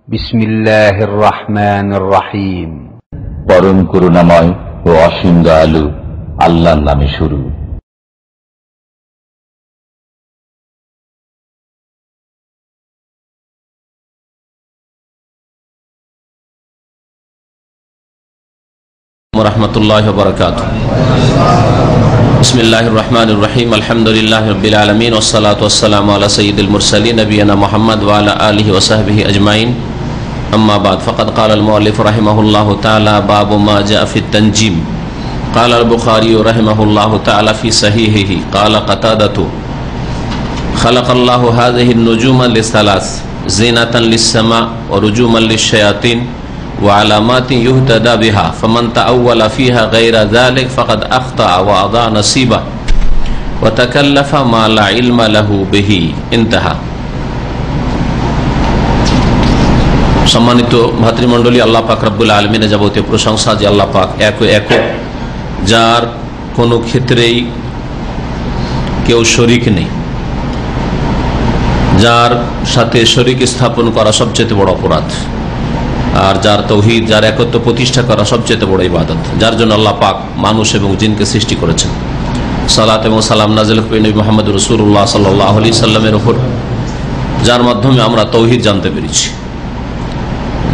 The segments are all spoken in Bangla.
বিসমিল্লাহির রহমানির রহিম। পরম করুণাময় ও অসীম দয়ালু আল্লাহর নামে শুরু। রাহমাতুল্লাহি ওয়া বারাকাতুহু। বিসমিল্লাহির রহমানির রহিম। আলহামদুলিল্লাহি রাব্বিল আলামিন ওয়াস সালাতু ওয়াস সালামু আলা সাইয়্যিদিল মুরসালিন নবিয়িনা মুহাম্মদ ওয়া আলা আলিহি ওয়া সাহবিহি আজমাইন। আম্মা বাদ, ফাকাদ ক্বালা আল মুআল্লিফ রাহিমাহুল্লাহু তাআলা বাবু মা জাআ ফিত তানজিম। ক্বালা আল বুখারী রাহিমাহুল্লাহু তাআলা ফি সাহিহিহি ক্বালা কাতাদাতু খালাকাল্লাহু হাযিহিন নুজুমা লিসালাস জিনাতান লিস-সামা ওয়া রুজুমান লিশ-শায়াতিন وعلامات يهتدى بها فمن تأول فيها غير ذلك فقد أخطأ وأضاع نصيبه وتكلف ما لا علم له به انتهى। সম্মানিত ভাতৃমণ্ডলী, আল্লাহ পাক রব্বুল আলামিনের যাবতীয় প্রশংসা যে আল্লাহ পাক একক, যার কোনো ক্ষেত্রেই কেউ শরীক নেই, যার সাথে শরীক স্থাপন করা সবচেয়ে বড় অপরাধ, আর যার তৌহিদ, যার একত্ব প্রতিষ্ঠা করা সবচেয়ে বড় ইবাদত, যার জন্য আল্লাহ পাক মানুষ এবং জিনকে সৃষ্টি করেছেন। সালাত এবং সালাম নাযিল হবে নবী মুহাম্মদ রাসূলুল্লাহ সাল্লাল্লাহু আলাইহি সাল্লামের উপর, যার মাধ্যমে আমরা তৌহিদ জানতে পেরেছি,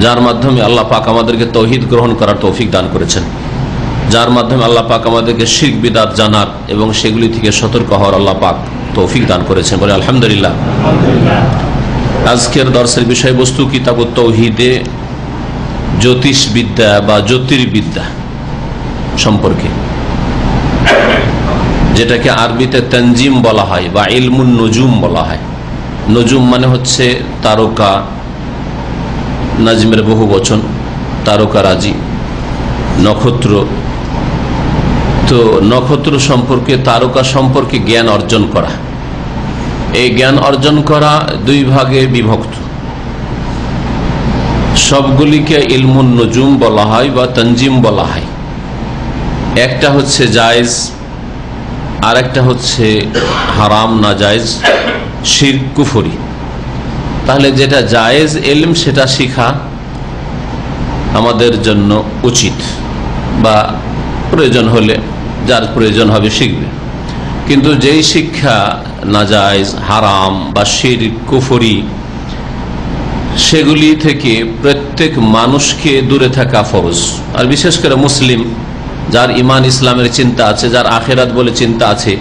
যার মাধ্যমে আল্লাহ পাক আমাদেরকে তৌহিদ গ্রহণ করার তৌফিক দান করেছেন, যার মাধ্যমে আল্লাহ পাক আমাদেরকে শিরক বিদআত জানার এবং সেগুলি থেকে সতর্ক হওয়ার আল্লাহ পাক তৌফিক দান করেছেন। বলে আলহামদুলিল্লাহ। আজকের দর্শের বিষয়বস্তু কিতাবুত তাওহীদে জ্যোতিষবিদ্যা বা জ্যোতির্বিদ্যা সম্পর্কে, যেটাকে আরবিতে তানজিম বলা হয় বা ইলমুন নুজুম বলা হয়। নুজুম মানে হচ্ছে তারকা, নাজমের বহু বচন, তারকারাজি, নক্ষত্র। তো নক্ষত্র সম্পর্কে, তারকা সম্পর্কে জ্ঞান অর্জন করা, এই জ্ঞান অর্জন করা দুই ভাগে বিভক্ত। সবগুলিকে ইলমুন নুজুম বলা হয় বা তানজিম বলা হয়। একটা হচ্ছে জায়েজ, আর একটা হচ্ছে হারাম, না জায়েজ, শিরক, কুফরি। তাহলে যেটা জায়েজ ইলম সেটা শিখা আমাদের জন্য উচিত, বা প্রয়োজন হলে যার প্রয়োজন হবে শিখবে। কিন্তু যেই শিক্ষা নাজায়েজ, হারাম বা শিরক, কুফরি, সেগুলি থেকে প্রত্যেক মানুষকে দূরে থাকা ফরজ। আর বিশেষ করে মুসলিম, যার ইমান ইসলামের চিন্তা আছে, যার আখেরাত বলে চিন্তা আছে,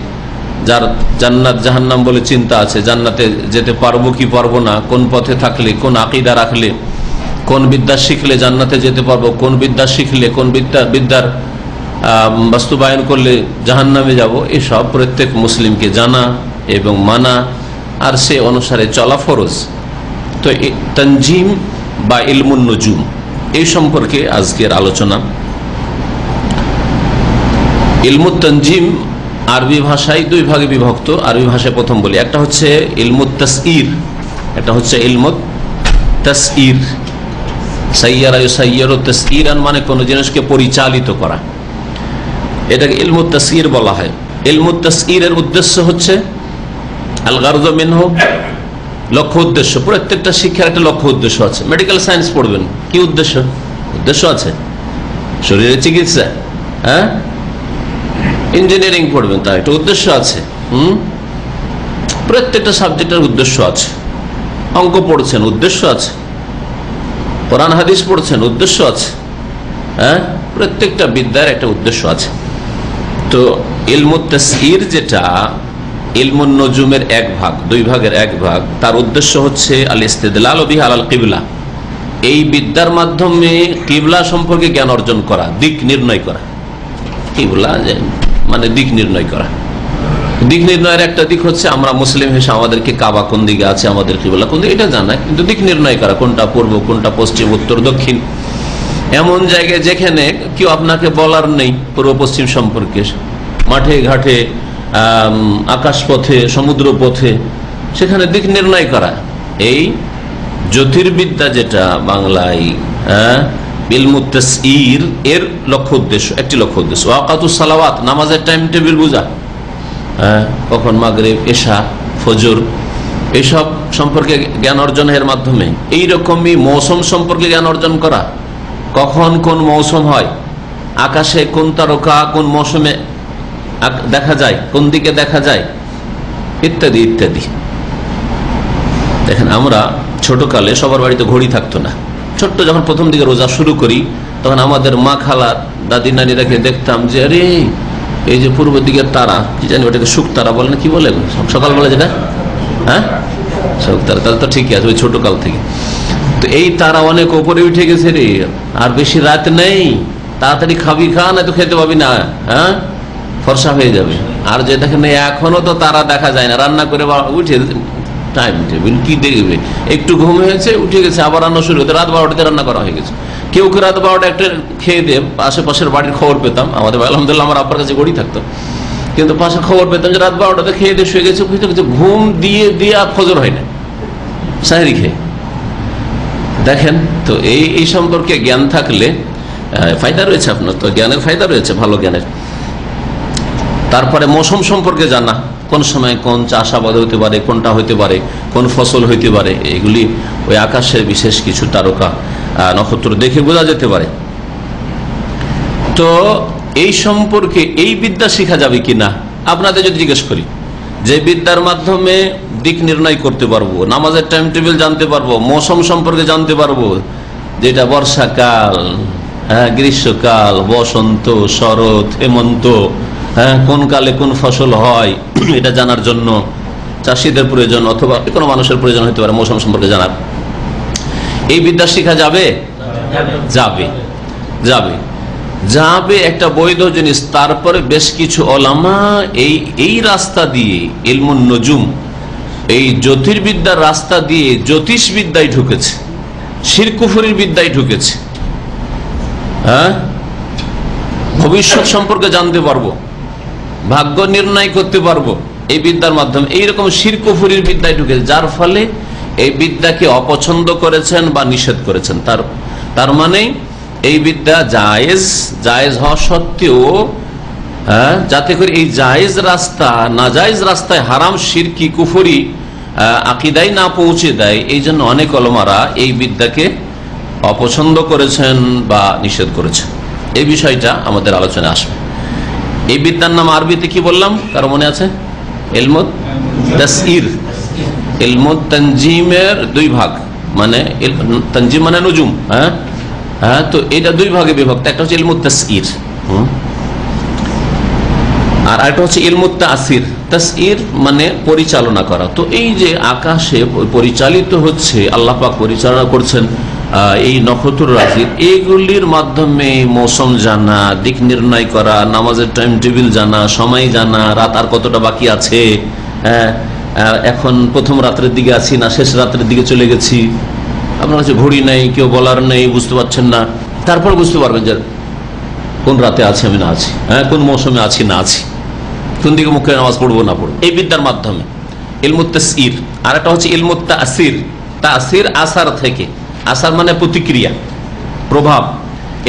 যার জান্নাত জাহান্নাম বলে চিন্তা আছে, জান্নাতে যেতে পারবো কি পারবো না, কোন পথে থাকলে, কোন আকীদা রাখলে, কোন বিদ্যা শিখলে জান্নাতে যেতে পারবো, কোন বিদ্যা শিখলে, কোন বিদ্যার বাস্তবায়ন করলে জাহান্নামে যাব, এসব প্রত্যেক মুসলিমকে জানা এবং মানা আর সে অনুসারে চলা ফরজ। তো তানজিম বা ইলমুন নুজুম, এই সম্পর্কে আজকের আলোচনা। ইলমুত তানজিম আরবি ভাষায় দুই ভাগে বিভক্ত। আরবি ভাষায় প্রথম বলি, একটা হচ্ছে ইলমুত তাসইর, একটা হচ্ছে ইলমুত তাসইর। সাইয়ারা ইউসাইয়িরু তাসইরান মানে কোন জিনিসকে পরিচালিত করা, এটাকে ইলমুত তাসইর বলা হয়। ইলমুত তাসইরের উদ্দেশ্য হচ্ছে আল গারযু মিনহু, লক্ষ্য উদ্দেশ্য। প্রত্যেকটা শিক্ষার একটা লক্ষ্য উদ্দেশ্য আছে। মেডিকেল সায়েন্স পড়বেন, কি উদ্দেশ্য? উদ্দেশ্য আছে, শরীরের চিকিৎসা। হ্যাঁ, ইঞ্জিনিয়ারিং পড়বেন, তার একটা উদ্দেশ্য আছে। প্রত্যেকটা সাবজেক্টের উদ্দেশ্য আছে। অঙ্ক পড়ছেন, উদ্দেশ্য আছে। কোরআন হাদিস পড়ছেন, উদ্দেশ্য আছে। হ্যাঁ, প্রত্যেকটা বিদ্যার একটা উদ্দেশ্য আছে। তো ইলমুত তাসইর যেটা ইলমুন নুজুমের এক ভাগ, দুই ভাগের এক ভাগ, তার উদ্দেশ্য হচ্ছে আল ইস্তিদলাল বিহি আলাল কিবলা। এই বিদ্যার মাধ্যমে কিবলা সম্পর্কে জ্ঞান অর্জন করা, দিক নির্ণয় করা। কিবলা মানে দিক নির্ণয় করা। দিক নির্ণয়ের একটা দিক হচ্ছে আমরা মুসলিম হিসেবে আমাদেরকে কাবা কোন দিকে আছে, আমাদের কিবলা কোন দিকে, এটা জানা। কিন্তু দিক নির্ণয় করা, কোনটা পূর্ব, কোনটা পশ্চিম, উত্তর, দক্ষিণ, এমন জায়গায় যেখানে কেউ আপনাকে বলার নেই পূর্ব পশ্চিম সম্পর্কে, মাঠে ঘাটে, আকাশ পথে, সমুদ্র পথে, সেখানে দিক নির্ণয় করা। এই জ্যোতির্বিদ্যা যেটা বাংলায় ইলমুত তাসইর, এর লক্ষ্য উদ্দেশ্য, একটি লক্ষ্য উদ্দেশ্য ওয়াকাতুস সালাওয়াত, নামাজের টাইম টেবিল বোঝা, কখন মাগরিব, এশা, ফজর, এইসব সম্পর্কে জ্ঞান অর্জনের মাধ্যমে এইরকমই মৌসুম সম্পর্কে জ্ঞান অর্জন করা, কখন কোন মৌসুম হয়, আকাশে কোন তারকা কোন মৌসুমে দেখা যায়, কোন দিকে দেখা যায়, ইত্যাদি ইত্যাদি। দেখেন, আমরা ছোটকালে সবার বাড়িতে ঘড়ি থাকতো না। ছোট্ট যখন প্রথম দিকে রোজা শুরু করি তখন আমাদের মা, খালা, দাদি, নানিরাকে দেখতাম যে আরে এই যে পূর্ব দিকের তারা, কি জানি ওটাকে শুক তারা বলে না, কি বলে সকালবেলা যেটা, হ্যাঁ শুক তারা, তাহলে তো ঠিকই আছে ওই ছোটকাল থেকে। তো এই তারা অনেক ওপরে উঠে গেছে রে, আর বেশি রাত নেই, তাড়াতাড়ি খাবি, খা, না তো খেতে পাবি না, হ্যাঁ ফর্সা হয়ে যাবে। আর যে দেখেন এখনো তো তারা দেখা যায় না, রান্না করে উঠে টাইম টেবিল কি দেখবে, একটু ঘুম হয়েছে উঠে গেছে, আবার রান্না শুরু হতে রাত 12টাতে রান্না করা হয়ে গেছে। কেউ কেউ রাত 12টা একটা খেয়ে দিয়ে আশেপাশের বাড়ির খবর পেতাম। আমাদের আলহামদুলিল্লাহ আমার আব্বার কাছে গড়ি থাকতো, কিন্তু পাশে খবর পেতাম যে রাত 12টাতে খেয়ে দিয়ে শুয়ে গেছে, ঘুম দিয়ে দিয়ে আর ফজর হয় না, সাহেরি খেয়ে। দেখেন তো এই সম্পর্কে জ্ঞান থাকলে ফায়দা রয়েছে, আপনার তো জ্ঞানের ফায়দা রয়েছে, ভালো জ্ঞানের। তারপরে মৌসুম সম্পর্কে জানা, কোন সময় কোন চাষাবাদ হতে পারে, কোনটা হতে পারে, কোন ফসল হইতে পারে, এগুলি ওই আকাশের বিশেষ কিছু তারকা নক্ষত্র দেখে বোঝা যেতে পারে। তো এই সম্পর্কে এই বিদ্যা শেখা যাবে কিনা আপনাদের যদি জিজ্ঞেস করি, যে বিদ্যার মাধ্যমে দিক নির্ণয় করতে পারবো, নামাজের টাইম টেবিল জানতে পারবো, মৌসুম সম্পর্কে জানতে পারবো, যেটা বর্ষাকাল, হ্যাঁ গ্রীষ্মকাল, বসন্ত, শরৎ, হেমন্ত, হ্যাঁ কোন কালে কোন ফসল হয়, এটা জানার জন্য চাষিদের প্রয়োজন অথবা কোনো মানুষের প্রয়োজন হতে পারে মৌসুম সম্পর্কে জানার। এই বিদ্যা শেখা যাবে? যাবে, যাবে, যাবে, একটা বৈধ জিনিস। তারপরে বেশ কিছু ওলামা এই রাস্তা দিয়ে ইলমুন নজুম, এই জ্যোতির্বিদ্যার রাস্তা দিয়ে জ্যোতিষ বিদ্যায় ঢুকেছে, শিরক কুফরির বিদ্যায় ঢুকেছে। হ্যাঁ, ভবিষ্যৎ সম্পর্কে জানতে পারবো, ভাগ্য নির্ণয় করতে পারবো এই বিদ্যার মাধ্যমে। এইরকম শিরক কুফরির বিদ্যায় ঢুকেছে, যার ফলে এই বিদ্যাকে অপছন্দ করেছেন বা নিষেধ করেছেন। তার মানে এই বিদ্যা জায়েজ হওয়া সত্ত্বেও যাতে করে এই জায়েজ রাস্তা নাজায়েজ রাস্তায় হারাম শিরকি কুফরি আকিদায় না পৌঁছে দেয়, এই জন্য অনেক ওলামারা এই বিদ্যাকে অপছন্দ করেছেন বা নিষেধ করেছেন। এই বিষয়টা আমাদের আলোচনায় আসবে। এই বিদ্যার নাম আরবিতে কি বললাম, কারো মনে আছে? ইলমুত তাসইর। ইলমুত তানজিমের দুই ভাগ, মানে তানজিম মানে নুজুম, হ্যাঁ হ্যাঁ, তো এটা দুই ভাগে বিভক্ত। একটা হচ্ছে ইলমুত তাসইর, আর একটা হচ্ছে ইলমুত তাসির। তাসইর মানে পরিচালনা করা। তো এই যে আকাশে পরিচালিত হচ্ছে, আল্লাহ পাক পরিচালনা করছেন এই নক্ষত্র রাশি, এইগুলির মাধ্যমে মৌসুম জানা, দিক নির্ণয় করা, নামাজের টাইম টেবিল জানা, সময় জানা, রাত আর কতটা বাকি আছে, এখন প্রথম রাত্রের দিকে আছি না শেষ রাত্রের দিকে চলে গেছি, আপনার কাছে ঘড়ি নেই, কেউ বলার নেই, বুঝতে পারছেন না, তারপর বুঝতে পারবেন যে কোন রাতে আছি আমি না আছি, হ্যাঁ কোন মৌসুমে আছি না আছি, কোন দিকে মুখে নামাজ পড়বো না পড়বো, এই বিদ্যার মাধ্যমে ইলমুত তাসইর। আর একটা হচ্ছে ইলমুত তাসির। তাসির আসার থেকে, আসার মানে প্রতিক্রিয়া, প্রভাব।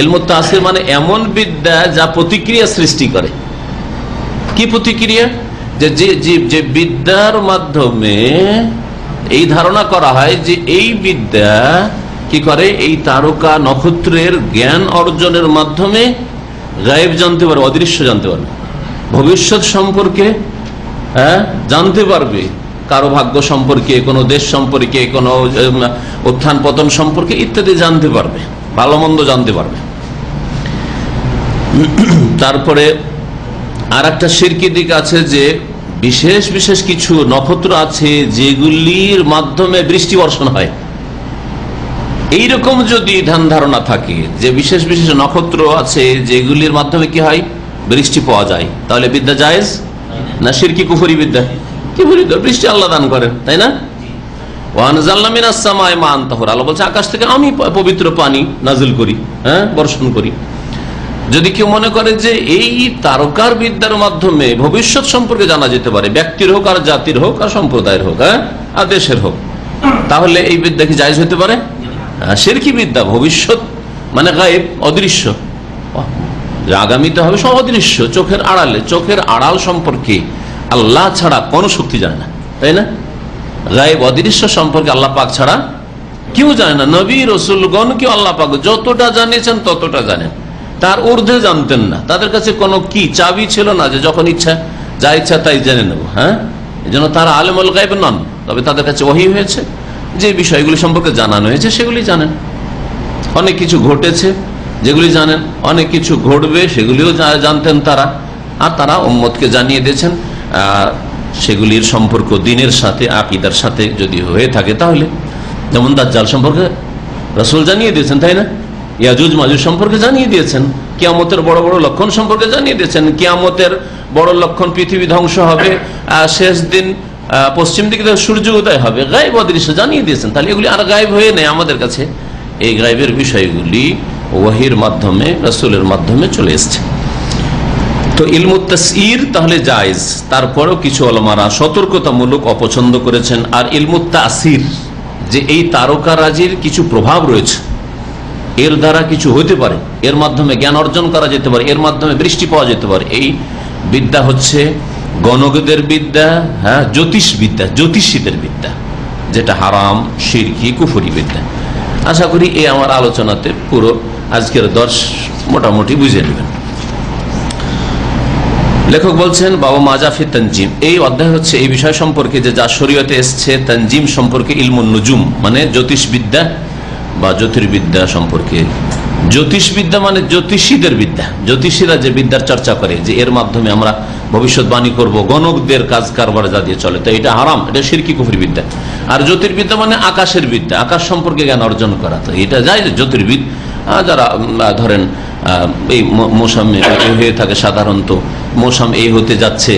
ইলমুত তাসির মানে এমন বিদ্যা যা প্রতিক্রিয়া সৃষ্টি করে। কি প্রতিক্রিয়া? যে বিদ্যার মাধ্যমে এই ধারণা করা হয় যে এই বিদ্যা কি করে, এই তারকা নক্ষত্রের জ্ঞান অর্জনের মাধ্যমে গায়েব জানতে পারবে, অদৃশ্য জানতে পারবে, ভবিষ্যৎ সম্পর্কে জানতে পারবে, কারো ভাগ্য সম্পর্কে, কোনো দেশ সম্পর্কে, কোনো উত্থান পতন সম্পর্কে ইত্যাদি জানতে পারবে, ভালো মন্দ জানতে পারবে। তারপরে আর একটা শিরকি দিক আছে যে বিশেষ বিশেষ কিছু নক্ষত্র আছে যেগুলির মাধ্যমে বৃষ্টি বর্ষণ হয়। এইরকম যদি ধ্যান ধারণা থাকে যে বিশেষ বিশেষ নক্ষত্র আছে যেগুলির মাধ্যমে কি হয়, বৃষ্টি পাওয়া যায়, তাহলে বিদ্যা জায়েজ না শিরকি কুফরি বিদ্যা? কি বলি, বৃষ্টি আল্লাহ দান করেন, তাই না? ওয়ানজালনা মিনাস সামাই মাআন তাহুরা, আল্লাহ বলছে আকাশ থেকে আমি পবিত্র পানি নাজিল করি, হ্যাঁ বর্ষণ করি। যদি কেউ মনে করে যে এই তারকার বিদ্যার মাধ্যমে ভবিষ্যৎ সম্পর্কে জানা যেতে পারে, ব্যক্তির হোক আর জাতির হোক আর সম্প্রদায়ের হোক, হ্যাঁ আর দেশের হোক, তাহলে এই বিদ্যা কি জায়েজ হতে পারে? শিরকি বিদ্যা। ভবিষ্যৎ মানে গায়েব, অদৃশ্য, আগামীতে হবে সব অদৃশ্য, চোখের আড়ালে, চোখের আড়াল সম্পর্কে আল্লাহ ছাড়া কোনো শক্তি জানে না, তাই না? গায়েব অদৃশ্য সম্পর্কে আল্লাহ পাক ছাড়া কেউ জানে না। নবী রসুলগণ কেউ আল্লাহ পাক যতটা জানিয়েছেন ততটা জানেন, তার ঊর্ধ্বে জানতেন না। তাদের কাছে কোনো কি চাবি ছিল না যে যখন ইচ্ছা যা ইচ্ছা তাই জেনে নেব। হ্যাঁ, এই জন্য তারা আলেমুল গায়েব নন। তবে তাদের কাছে ওহী হয়েছে, যে বিষয়গুলি সম্পর্কে জানানো হয়েছে সেগুলি জানেন। অনেক কিছু ঘটেছে যেগুলি জানেন, অনেক কিছু ঘটবে সেগুলিও জানতেন তারা, আর তারা উম্মতকে জানিয়ে দিয়েছেন। সেগুলির সম্পর্ক দিনের সাথে আকীদার সাথে যদি হয়ে থাকে, তাহলে যেমন দাজ্জাল সম্পর্কে রাসূল জানিয়ে দিয়েছেন, তাই না? ইয়াজুজ মাজুজ সম্পর্কে জানিয়ে দিয়েছেন, কিয়ামতের বড় বড় লক্ষণ সম্পর্কে জানিয়ে দিয়েছেন। কিয়ামতের বড় লক্ষণ পৃথিবী ধ্বংস হবে, শেষ দিন পশ্চিম দিকে সূর্য উদয় হবে, গায়েব অদৃশ্য জানিয়ে দিয়েছেন। তাহলে এগুলি আর গায়েব হয়ে নেই আমাদের কাছে। এই গায়েবের বিষয়গুলি ওয়াহির মাধ্যমে, রাসূলের মাধ্যমে চলে এসছে। তো ইলমুত তাসঈর তাহলে জায়েজ, তারপরেও কিছু উলামারা সতর্কতামূলক অপছন্দ করেছেন। আর ইলমুত তাসীর, যে এই তারকারাজির কিছু প্রভাব রয়েছে, এর দ্বারা কিছু হতে পারে, এর মাধ্যমে জ্ঞান অর্জন করা যেতে পারে, এর মাধ্যমে বৃষ্টি পাওয়া যেতে পারে, এই বিদ্যা হচ্ছে গণকদের বিদ্যা, হ্যাঁ, জ্যোতিষবিদ্যা, জ্যোতিষীদের বিদ্যা, যেটা হারাম, শিরকি, কুফরি বিদ্যা। আশা করি এই আমার আলোচনাতে পুরো আজকের দর্শ মোটামুটি বুঝে নেবেন। লেখক বলছেন বাবা মাজাফি তানজিম, এই অধ্যায় হচ্ছে এই বিষয় সম্পর্কে যে যা শরীয়তে এসছে তানজিম সম্পর্কে, ইলমুন নুজুম মানে জ্যোতিষবিদ্যা বা জ্যোতির্বিদ্যা সম্পর্কে। জ্যোতিষবিদ্যা মানে জ্যোতিষীদের বিদ্যা, জ্যোতিষীরা যে বিদ্যার চর্চা করে, যে এর মাধ্যমে আমরা ভবিষ্যৎবাণী করব, গণকদের কাজ কারবার যা দিয়ে চলে, তো এটা হারাম, এটা শিরকি কুফরি বিদ্যা। আর জ্যোতির্বিদ্যা মানে আকাশের বিদ্যা, আকাশ সম্পর্কে জ্ঞান অর্জন করা, তো এটা যায় জ্যোতির্বিদ। যারা ধরেন এই মৌসুম হয়ে থাকে, সাধারণত মৌসুম এই হতে যাচ্ছে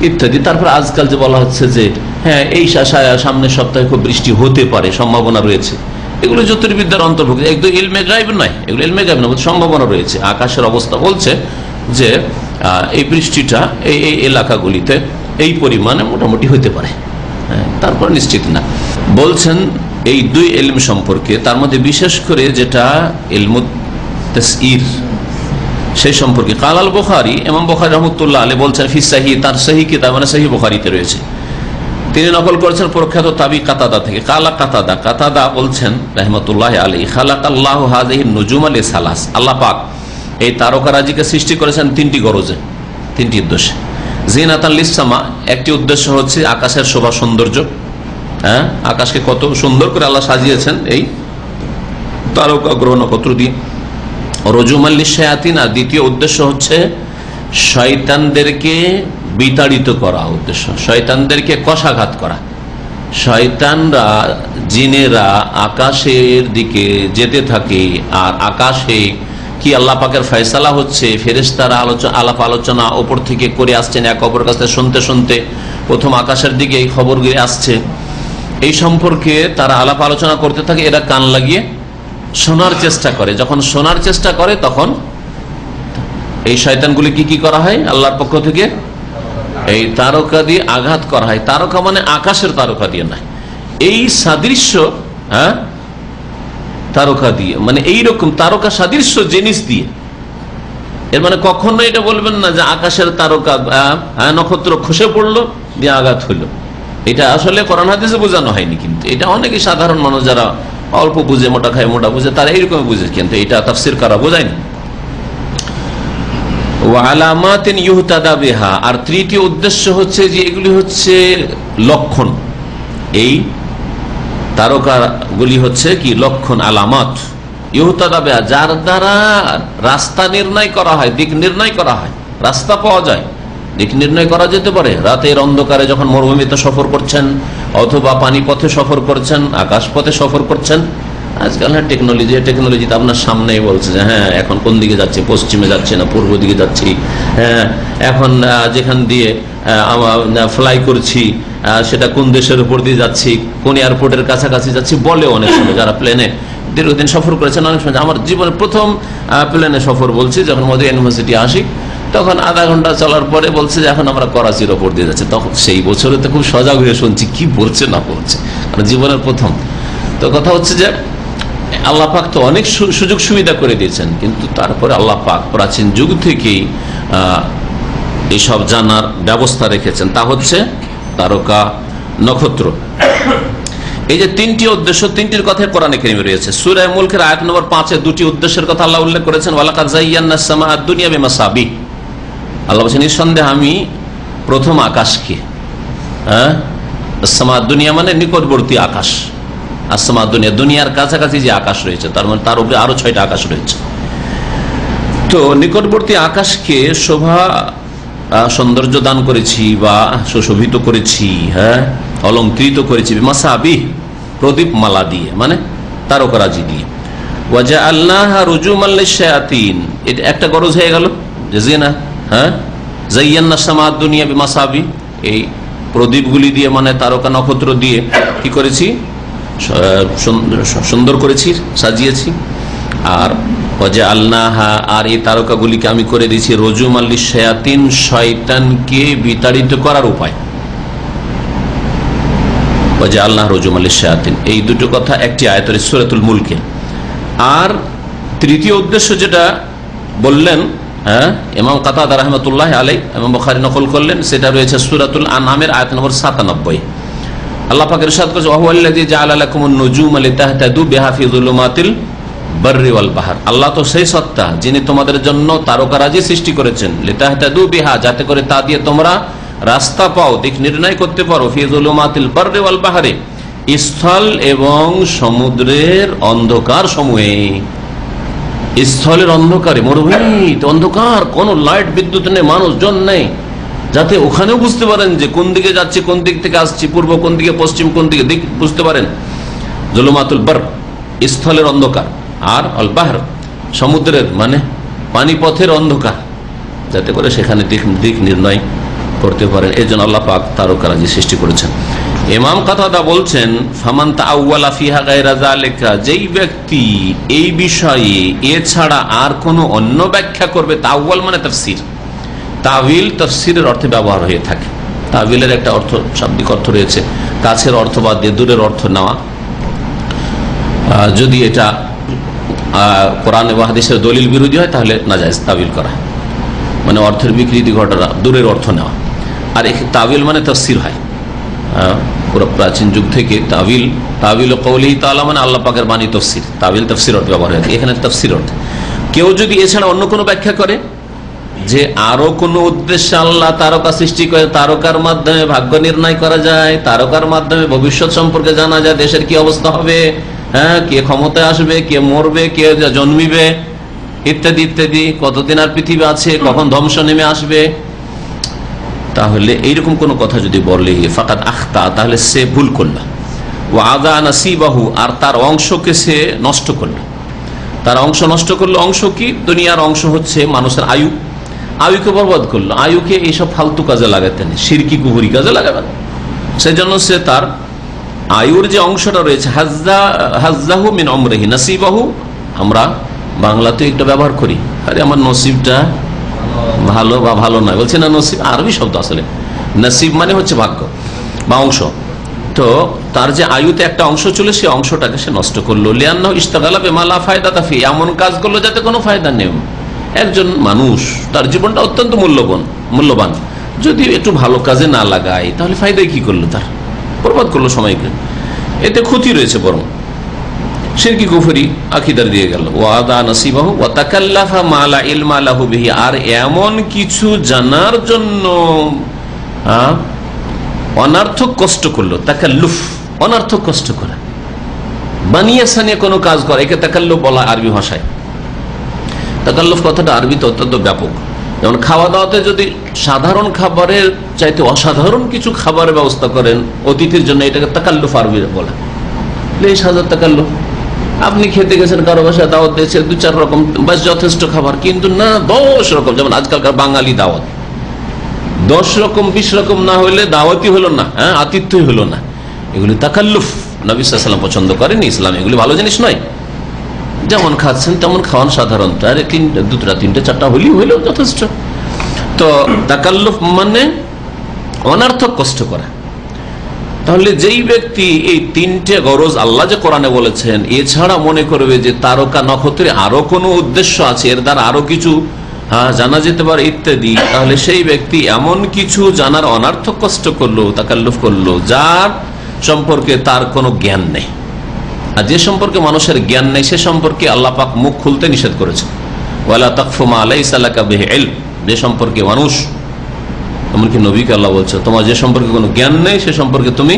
ইত্যাদি। তারপর আজকাল যে বলা হচ্ছে যে হ্যাঁ এই সামনের সপ্তাহে খুব বৃষ্টি হতে পারে, সম্ভাবনা রয়েছে, এগুলো জ্যোতির্বিদ্যার অন্তর্ভুক্ত। একদম ইলমে গায়েব নয়, এগুলো ইলমে গায়েব না, সম্ভাবনা রয়েছে। আকাশের অবস্থা বলছে যে এই বৃষ্টিটা এই এলাকাগুলিতে এই পরিমাণে মোটামুটি হতে পারে, তারপর নিশ্চিত না। বলছেন এই দুই ইলম সম্পর্কে, তার মধ্যে বিশেষ করে যেটা ইলমুত তাসঈর, সেই সম্পর্কে কাল আল বুখারী, ইমাম বুখারী রাহমাতুল্লাহ আলাইহি বলছেন ফি সহিহ, তার সহিহ কিতাব মানে সহিহ বুখারীতে রয়েছে। তিনি নকল করেছেন প্রখ্যাত তাবি কাতাদা থেকে। কালা কাতাদা, কাতাদা বলছেন রাহমাতুল্লাহ আলাইহি, খালাকাল্লাহু হাযিহিন নুজুমা লিসালাস, আল্লাহ পাক এই তারকারাজিকে সৃষ্টি করেছেন তিনটি গরজে, তিনটি উদ্দেশ্যে। জিনাতান লিসসামা, একটি উদ্দেশ্য হচ্ছে আকাশের শোভা সৌন্দর্য, হ্যাঁ, আকাশকে কত সুন্দর করে আল্লাহ সাজিয়েছেন এই তারকা গ্রহ নক্ষত্র দিয়ে। রজুমান লিশায়াতিন, আর দ্বিতীয় উদ্দেশ্য হচ্ছে শয়তানদেরকে বিতাড়িত করা, উদ্দেশ্য শয়তানদেরকে কষাঘাত করা। শয়তানরা, জিনেরা আকাশের দিকে যেতে থাকে, আর আকাশে কি আল্লাহ পাকের ফয়সালা হচ্ছে, ফেরেশতারা আলাপ আলোচনা ওপর থেকে করে আসছেন, এক অপর কাছে শুনতে শুনতে প্রথম আকাশের দিকে এই খবরগুলি আসছে, এই সম্পর্কে তারা আলাপ আলোচনা করতে থাকে। এরা কান লাগিয়ে শোনার চেষ্টা করে, যখন শোনার চেষ্টা করে তখন এই শয়তানগুলি কি করা হয়, আল্লাহর পক্ষ থেকে এই তারকা দিয়ে আঘাত করা হয়। তারকা মানে আকাশের তারকা দিয়ে নয়, এই সাদৃশ্য, হ্যাঁ, তারকা দিয়ে মানে এইরকম তারকা সাদৃশ্য জিনিস দিয়ে। এর মানে কখনো এটা বলবেন না যে আকাশের তারকা, নক্ষত্র খসে পড়লো দিয়ে আঘাত হইলো, এটা আসলে কোরআন হাদিসে বোঝানো হয়নি। কিন্তু এটা অনেকে সাধারণ মানুষ যারা অল্প বুঝে, মোটা খায় মোটা বুঝে, তারা এইরকম বুঝে, কিন্তু এটা তাফসীর করা বোঝায়নি। ওয়ালামাতিন ইউহতাদা বিহা, আর তৃতীয় উদ্দেশ্য হচ্ছে যে এগুলি হচ্ছে লক্ষণ, এই তারকাগুলি হচ্ছে কি লক্ষণ, আলামাত। ইউহতাদা বিহা, যার দ্বারা রাস্তা নির্ণয় করা হয়, দিক নির্ণয় করা হয়, রাস্তা পাওয়া যায়, দিক নির্ণয় করা যেতে পারে। রাতের অন্ধকারে যখন মরুভূমিতে সফর করছেন, অথবা পানি পথে সফর করছেন, আকাশ পথে সফর করছেন, আজকাল হ্যাঁ টেকনোলজিতে আপনার সামনেই বলছে যে হ্যাঁ এখন কোন দিকে যাচ্ছে, পশ্চিমে যাচ্ছে না পূর্ব দিকে যাচ্ছি, হ্যাঁ এখন যেখান দিয়ে ফ্লাই করছি সেটা কোন দেশের উপর দিয়ে যাচ্ছি, কোন এয়ারপোর্টের কাছাকাছি যাচ্ছি বলে অনেক সময়। যারা প্লেনে দীর্ঘদিন সফর করেছেন, অনেক সময় আমার জীবনের প্রথম প্লেনে সফর বলছি, যখন মধ্যে ইউনিভার্সিটি আসি, তখন আধা ঘন্টা চলার পরে বলছে যে এখন আমরা করাচির ওপর দিয়ে যাচ্ছি। তখন সেই বছরে তো খুব সজাগ হয়ে শুনছি কি বলছে না বলছে, কারণ জীবনের প্রথম। তো কথা হচ্ছে যে আল্লাহ পাক তো অনেক সুযোগ সুবিধা করে দিয়েছেন, কিন্তু তারপরে আল্লাহ পাক প্রাচীন যুগ থেকেই এইসব জানার ব্যবস্থা রেখেছেন। তা হচ্ছে তারকা নক্ষত্র। এই যে তিনটি উদ্দেশ্য, তিনটির কথা কোরআনে কারীমে রয়েছে। সূরা মুলকের আয়াত নম্বর 5-এ দুটি উদ্দেশ্যের কথা আল্লাহ উল্লেখ করেছেন। ওয়ালাকাদ যায়্যানাস সামাআদ দুনিয়া বিমাসাবিহ, আল্লাহ বলেছেন নিঃসন্দেহে আমি প্রথম আকাশকে, সামাআদ দুনিয়া মানে নিকটবর্তী আকাশ, আর সামাআদ দুনিয়া দুনিয়ার কাছাকাছি যে আকাশ রয়েছে তার মানে তার উপরে আরো 6টা আকাশ রয়েছে। তো নিকটবর্তী আকাশকে শোভা সৌন্দর্য দান করেছি বা সুশোভিত করেছি, অলঙ্কৃত করেছি বিমাসাবিহ প্রদীপ মালা দিয়ে, মানে তারকারাজি দিয়ে। ওয়াজআলনাহা রুজুমান লিশ-শায়াতিন, এটা একটা গরজ হয়ে গেল যে জিনা, যায়্যানাস সামাআদ দুনিয়া বিমাসাবিহ, এই প্রদীপগুলি দিয়ে মানে তারকা নক্ষত্র দিয়ে কি করেছি, সুন্দর করেছি, সাজিয়েছি। আর ওয়াজআলনাহা, আর এই তারকাগুলিকে আমি করে দিয়েছি রুজুমান লিশ-শায়াতিন, শয়তানকে বিতাড়িত করার উপায়। ওয়াজআলনাহা রুজুমান লিশ-শায়াতিন, এই দুটো কথা একটি আয়াতের সূরাতুল মুলকে। আর তৃতীয় উদ্দেশ্য যেটা বললেন ইমাম কাতাদা রাহমাতুল্লাহ আলাইহি, ইমাম বুখারী নকল করলেন, সেটা রয়েছে সূরাতুল আনআমের আয়াত নম্বর 97। আল্লাহ পাক ইরশাদ করেছেন ওয়া হুয়াল্লাযী জাআলা লাকুমুন নুজুমা লিতাহতাদু বিহা ফি যুলুমাতিল বাররি ওয়াল বাহর, আল্লাহ তো সেই সত্তা যিনি তোমাদের জন্য তারকারাজি সৃষ্টি করেছেন, লিতাহতাদু বিহা, যাতে করে তা দিয়ে তোমরা রাস্তা পাও, দিক নির্ণয় করতে পারো, ফি যুলুমাতিল বাররি ওয়াল বাহরি, স্থল এবং সমুদ্রের অন্ধকার সমূহে। স্থলের অন্ধকারে, মরুভূমিতে অন্ধকার, কোন লাইট বিদ্যুৎ নেই, মানুষজন নেই, যাতে ওখানেও বুঝতে পারেন যে কোন দিকে যাচ্ছে, কোন দিক থেকে আসছি, পূর্ব কোন দিকে, পশ্চিম কোন দিকে, দিক বুঝতে পারেন। জুলুমাতুল বার স্থলের অন্ধকার, আর আল বাহর সমুদ্রের মানে পানিপথের অন্ধকার, যাতে করে সেখানে দিক নির্ণয় করতে পারেন। এই জন্য আল্লাহ পাক তারকারাজি সৃষ্টি করেছেন। ইমাম কাতাদা বলছেন ফামান তাআওয়ালা ফিহা গায়রা যালিকা, যেই ব্যক্তি এই বিষয়ে এছাড়া আর কোনো অন্য ব্যাখ্যা করবে, তাআওয়াল মানে তাফসীর, তাবিল তাফসীরের অর্থে ব্যবহার হয়ে থাকে। তাবিলের একটা অর্থ, শাব্দিক অর্থ রয়েছে, কাছের অর্থ বাদ দিয়ে দূরের অর্থ নেওয়া। যদি এটা কোরআন এবং হাদিসের দলিল বিরোধী হয় তাহলে নাজায়েজ তাবিল করা, মানে অর্থের বিকৃতি ঘটনা, দূরের অর্থ নেওয়া। আর তাবিল মানে তাফসীর হয়, পুরো প্রাচীন যুগ থেকে তাবিল কওলিহি তাআলা মানে আল্লাহ পাকের বাণী তাফসীর, তাবিল তাফসীর অর্থে ব্যবহার হয়, এখানে তাফসীর অর্থ। কেউ যদি এছাড়া অন্য কোনো ব্যাখ্যা করে যে আরো কোনো উদ্দেশ্যে আল্লাহ তারকা সৃষ্টি করে, তারকার মাধ্যমে ভাগ্য নির্ণয় করা যায়, তারকার মাধ্যমে ভবিষ্যৎ সম্পর্কে জানা যায়, দেশের কি অবস্থা হবে, কে ক্ষমতায় আসবে, কে মরবে, কে জন্মিবে, ইত্যাদি ইত্যাদি, কতদিন আর পৃথিবী আছে, কখন ধ্বংস নেমে আসবে, তাহলে এইরকম কোন কথা যদি বলে ফাকাদ আখতা, তাহলে সে ভুল করল। ও আদা নাসিবাহু, আর তার অংশকে সে নষ্ট করল, তার অংশ নষ্ট করলো। অংশ কি? দুনিয়ার অংশ হচ্ছে মানুষের আয়ু, আয়ুকে বরবাদ করলো, আয়ুকে এইসব ফালতু কাজে লাগাতেন, শিরকি কুহুরি কাজে লাগাবেন, সেজন্য সে তার আয়ুর যে অংশটা রয়েছে হাজ্জাহু মিন উমরিহি নাসিবাহু, আমরা বাংলাতে একটা ব্যবহার করি, আরে আমার নসিবটা ভালো বা ভালো নয়, বলছে না নসিব আরবি শব্দ, আসলে নসিব মানে হচ্ছে ভাগ্য বা অংশ। তো তার যে আয়ুতে একটা অংশ ছিল, সেই অংশটাকে সে নষ্ট করলো। লিআন্নাহু ইশতাগালা বিমা লা ফায়দাতা ফি, এমন কাজ করলো যাতে কোনো ফায়দা নেই। একজন মানুষ তার জীবনটা অত্যন্ত মূল্যবান, যদি একটু ভালো কাজে না লাগায় তাহলে ফায়দায় কি করলো, তার বরবাদ করলো সময়কে, এতে ক্ষতি রয়েছে, বরং শিরকি কুফরি আকীদা দিয়ে গেল। ওয়াদা নাসিবাহু ওয়া তাকাল্লাফা মা লা ইলমা লাহু বিহি, আর এমন কিছু জানার জন্য অনার্থক কষ্ট করলো। তাকাল্লুফ অনার্থক কষ্ট করা, বানিয়ে সানিয়ে কোনো কাজ করে, একে তাকাল্লুফ বলা আরবি ভাষায়। তাকাল্লুফ কথাটা আরবিতে অত্যন্ত ব্যাপক। যেমন খাওয়া দাওয়াতে যদি সাধারণ খাবারের চাইতে অসাধারণ কিছু খাবারের ব্যবস্থা করেন অতিথির জন্য, এটাকে তাকাল্লুফ আরবি বলা। এই সাধারণ তাকাল্লুফ, আপনি খেতে গেছেন, কারো বাসায় দাওয়াত দিয়েছে, 2-4 রকম বাস যথেষ্ট খাবার, কিন্তু না 10 রকম, যেমন আজকালকার বাঙালি দাওয়াত 10 রকম 20 রকম না হলে দাওয়াতই হলো না, আতিথ্যই হলো না। এগুলি তাকাল্লুফ, নবী সাল্লাল্লাহু আলাইহি ওয়াসাল্লাম পছন্দ করেনি, ইসলাম এগুলি ভালো জিনিস নয়। যেমন খাচ্ছেন তেমন খাওয়ান, সাধারণত আর 2টা 3টে 4টা হলেও যথেষ্ট। তো তাকাল্লুফ মানে অনার্থক কষ্ট করা। তাহলে যেই ব্যক্তি এই 3টে গরজ আল্লাহ যে কোরআনে বলেছেন, এছাড়া মনে করবে যে তারকা নক্ষত্রে আরো কোনো উদ্দেশ্য আছে, এর দ্বারা আরো কিছু হ্যাঁ জানা যেতে পারে ইত্যাদি, তাহলে সেই ব্যক্তি এমন কিছু জানার অনার্থক কষ্ট করলো, তাকাল্লুফ করলো, যার সম্পর্কে তার কোনো জ্ঞান নেই। আর যে সম্পর্কে মানুষের জ্ঞান নেই সে সম্পর্কে আল্লাহ পাক মুখ খুলতে নিষেধ করেছে, ওয়ালা তাকফু মা লাইসা লাকা বিহি ইলম। যে সম্পর্কে মানুষ, এমনকি নবীকে আল্লাহ বলছে তোমার যে সম্পর্কে কোনো জ্ঞান নেই সে সম্পর্কে তুমি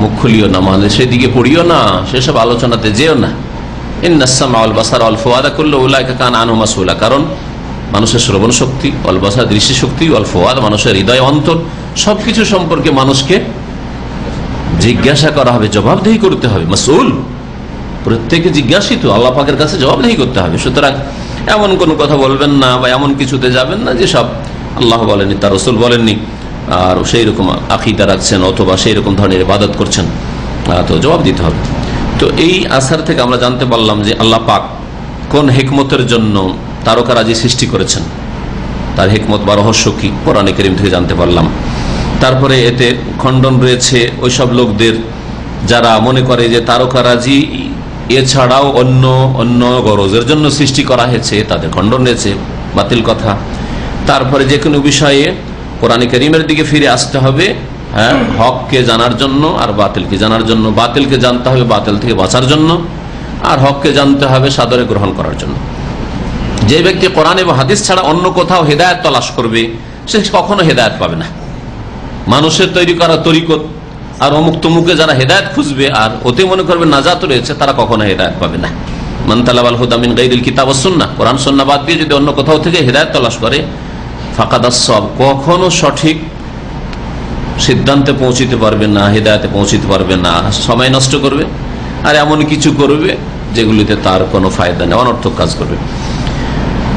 মুখ খুলিও না, মানে সেদিকে পড়িও না, সেসব আলোচনাতে যেও না। ইন্নাস সামআ ওয়াল বাসারা ওয়াল ফুআদা কুল্লু উলাইকা কানা আনহু মাসউলা। কারণ মানুষের শ্রবণ শক্তি, ওয়াল বাসার দৃষ্টি শক্তি, ওয়াল ফুআদ মানুষের হৃদয় অন্তর, সবকিছু সম্পর্কে মানুষকে জিজ্ঞাসা করা হবে, জবাবদিহি করতে হবে। মাসউল, প্রত্যেকে জিজ্ঞাসিত, আল্লাহ পাকের কাছে জবাবদিহি করতে হবে। সুতরাং এমন কোন কথা বলবেন না বা এমন কিছুতে যাবেন না যে সব আল্লাহ বলেননি, তার রাসূল বলেননি, আর সেই রকম আকীদা রাখছেন অথবা সেই রকম ধরনের ইবাদত করছেন, তো জবাব দিতে হবে। তো এই আসার থেকে আমরা জানতে পারলাম যে আল্লাহ পাক কোন হিকমতের জন্য তারকারাজি সৃষ্টি করেছেন, তার হিকমত বা রহস্য কি কোরআনে কারীম থেকে জানতে পারলাম। তারপরে এতে খণ্ডন রয়েছে ওই সব লোকদের যারা মনে করে যে তারকারাজি এছাড়াও অন্য অন্য গরজের জন্য সৃষ্টি করা হয়েছে, তাদের খণ্ডন রয়েছে, বাতিল কথা। তারপরে যে কোনো বিষয়ে কোরআনে কারীমের দিকে ফিরে আসতে হবে, হ্যাঁ, হককে জানার জন্য আর বাতিলকে জানার জন্য। বাতিলকে জানতে হবে বাতিল থেকে বাঁচার জন্য, আর হককে জানতে হবে সাদরে গ্রহণ করার জন্য। যে ব্যক্তি কোরআন এবং হাদিস ছাড়া অন্য কোথাও হেদায়েত তলাশ করবে সে কখনো হেদায়েত পাবে না। মানুষের তৈরি করা তরিকত আর অমুক তমুকে যারা হেদায়েত খুঁজবে আর ওতে মনে করবে নাজাত রয়েছে, তারা কখনো হেদায়েত পাবে না। মান তালাবাল হুদা মিন গায়রিল কিতাব ওয়াস সুন্নাহ, কোরআন সুন্নাহ বাদ দিয়ে যদি অন্য কোথাও থেকে হেদায়েত তলাশ করে, ফাকাদ আস-সাওয়াব, কখনো সঠিক সিদ্ধান্তে পৌঁছিতে পারবে না, হেদায়েতে পৌঁছিতে পারবে না, সময় নষ্ট করবে আর এমন কিছু করবে যেগুলিতে তার কোনো ফায়দা নেই, অনর্থক কাজ করবে।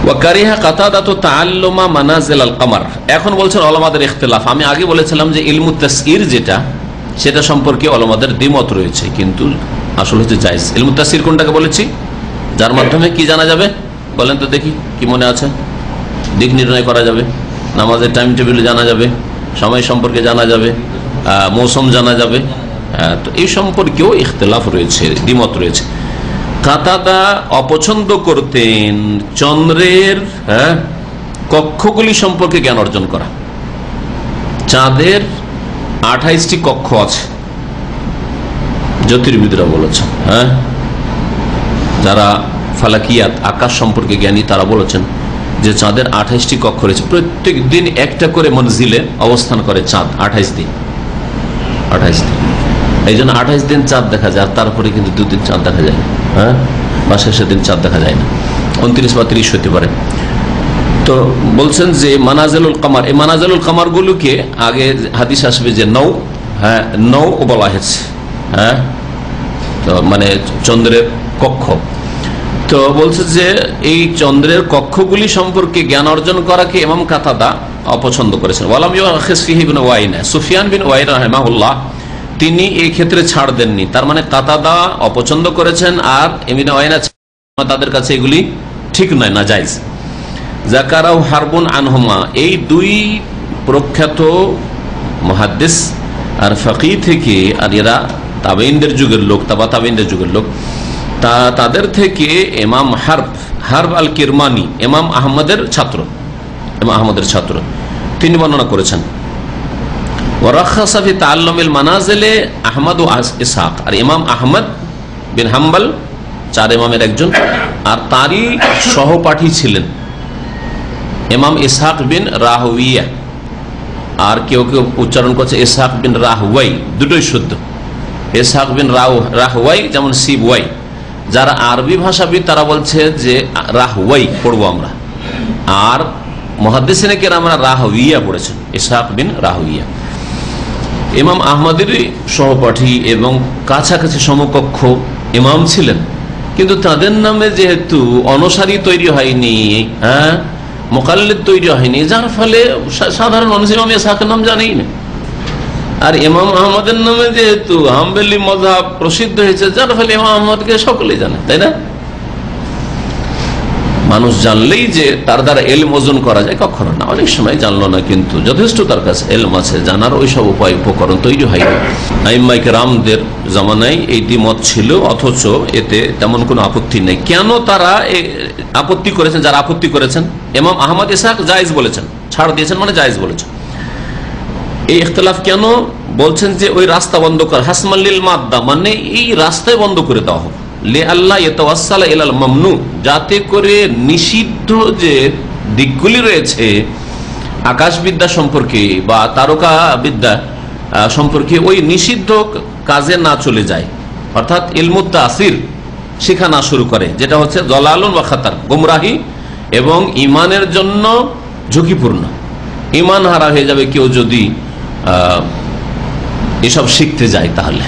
ওয়াকারিহা কাতাদাতু তাআল্লুমা মানাজিল আল কমার। এখন বলছেন উলামাদের ইখতিলাফ। আমি আগে বলেছিলাম যে ইলমু তাসইর যেটা, সেটা সম্পর্কে উলামাদের দ্বিমত রয়েছে, কিন্তু আসল হচ্ছে জায়েজ। ইলমু তাসইর কোনটাকে বলেছি? যার মাধ্যমে কি জানা যাবে বলেন তো দেখি, কি মনে আছে? দিক নির্ণয় করা যাবে, নামাজের টাইম টেবিল জানা যাবে, সময় সম্পর্কে জানা যাবে, মৌসুম জানা যাবে। তো এই সম্পর্কেও ইখতিলাফ রয়েছে, দ্বিমত রয়েছে। কাতাদা অপছন্দ করতেন চন্দ্রের কক্ষগুলি সম্পর্কে জ্ঞান অর্জন করা। চাঁদের 28টি কক্ষ আছে, জ্যোতির্বিদরা বলেছেন, হ্যাঁ, যারা ফালাকিয়াত আকাশ সম্পর্কে জ্ঞানী তারা বলেছেন যে চাঁদের 28টি কক্ষ রয়েছে, প্রত্যেক দিন একটা করে মনজিলে অবস্থান করে চাঁদ। 28 দিন, 28 দিন, এই জন্য 28 দিন চাঁদ দেখা যায়। আর তারপরে কিন্তু 2 দিন চাঁদ দেখা যায়, হ্যাঁ, বা শেষের দিন চাঁদ দেখা যায় না, 29 বা 30 হতে পারে। তো বলছেন যে মানাজিলুল কামার, এই মানাজিলুল কামার গুলোকে আগে হাদিস আসবে যে নৌ, হ্যাঁ, নৌ বলা হয়েছে, হ্যাঁ, তো মানে চন্দ্রের কক্ষ। তো বলছে যে এই চন্দ্রের কক্ষগুলি সম্পর্কে জ্ঞান অর্জন করাকে ইমাম কাতাদা অপছন্দ করেছেন। ওয়ালাম ইউআখিজ ফিহি ইবনে ওয়াইনা, সুফিয়ান বিন ওয়াইনা রাহিমাহুল্লাহ তিনি এই ক্ষেত্রে ছাড় দেননি। তার মানে কাতাদা অপছন্দ করেছেন আর ইবনে ওয়াইনা তাদের কাছে এগুলি ঠিক নয়, না জায়েজ। যাকারাউ হারবুন আনহুমা, এই দুই প্রখ্যাত মুহাদ্দিস আর ফাকিহ থেকে, আর এরা তাবেঈনদের যুগের লোক, তাবেঈনদের যুগের লোক, তাদের থেকে ইমাম হারব আল কিরমানি, ইমাম আহমদের ছাত্র, ইমাম আহমদের ছাত্র, তিনি বর্ণনা করেছেন ওয়ারাখাসা ফি তাআল্লুমিল মানাজিলে আহমদ ও ইসহাক। আর ইমাম আহমদ বিন হাম্বল 4 ইমামের একজন, আর তারই সহপাঠী ছিলেন ইমাম ইসহাক বিন রাহওয়িয়া, আর কেউ কেউ উচ্চারণ করছে ইসহাক বিন রাহওয়াই, দুটোই শুদ্ধ। ইসহাক বিন রাহওয়াই যেমন সিবওয়াই, যারা আরবি ভাষাবিদ তারা বলছে যে রাহওয়াই পড়বো আমরা, আর মুহাদ্দিসিনে কেরামরা রাহওয়িয়া পড়েছেন, ইসহাক বিন রাহওয়িয়া। ইমাম আহমদেরই সহপাঠী এবং কাছাকাছি সমকক্ষ ইমাম ছিলেন, কিন্তু তাদের নামে যেহেতু অনুসারী তৈরি হয়নি, হ্যাঁ, মুকাল্লিদ তৈরি হয়নি, যার ফলে সাধারণ মানুষ ইমাম ইসহাকের নাম জানেই না। আর ইমাম আহমদের নামে যেহেতু হাম্বলি মাযহাব প্রসিদ্ধ হয়েছে, যার ফলে ইমাম আহমদকে সকলেই জানে, তাই না? মানুষ জানলেই যে তার দ্বারা এলম অর্জন করা যায়, কখনো না। অনেক সময় জানলো না, কিন্তু যথেষ্ট তার কাছে এলম আছে, জানার ওই সব উপায় উপকরণ তৈরি হয়। আইম্মায়ে কেরামদের জামানায় এই দ্বিমত ছিল, অথচ এতে তেমন কোনো আপত্তি নেই। কেন তারা আপত্তি করেছেন? যারা আপত্তি করেছেন, ইমাম আহমদ ইসহাক জায়েজ বলেছেন, ছাড় দিয়েছেন মানে জায়েজ বলেছেন। এই ইখতিলাফ কেন? বলছেন যে ওই রাস্তা বন্ধ করা, হাসমাল্লিল মাদ্দা, মানে এই রাস্তায় বন্ধ করে দেওয়া হবে, লে আল্লাহ ইয়াতাওয়াসসালা ইলাল মামনু, যাতে করে নিষিদ্ধ যে দিকগুলি রয়েছে আকাশবিদ্যা সম্পর্কে বা তারকা বিদ্যা সম্পর্কে, ওই নিষিদ্ধ কাজে না চলে যায়, অর্থাৎ ইলমুত তাসির শেখা না শুরু করে, যেটা হচ্ছে দলালুন ওয়া খাতার, গুমরাহি এবং ইমানের জন্য ঝুঁকিপূর্ণ। ইমান হারা হয়ে যাবে কেউ যদি এসব শিখতে যায়, তাহলে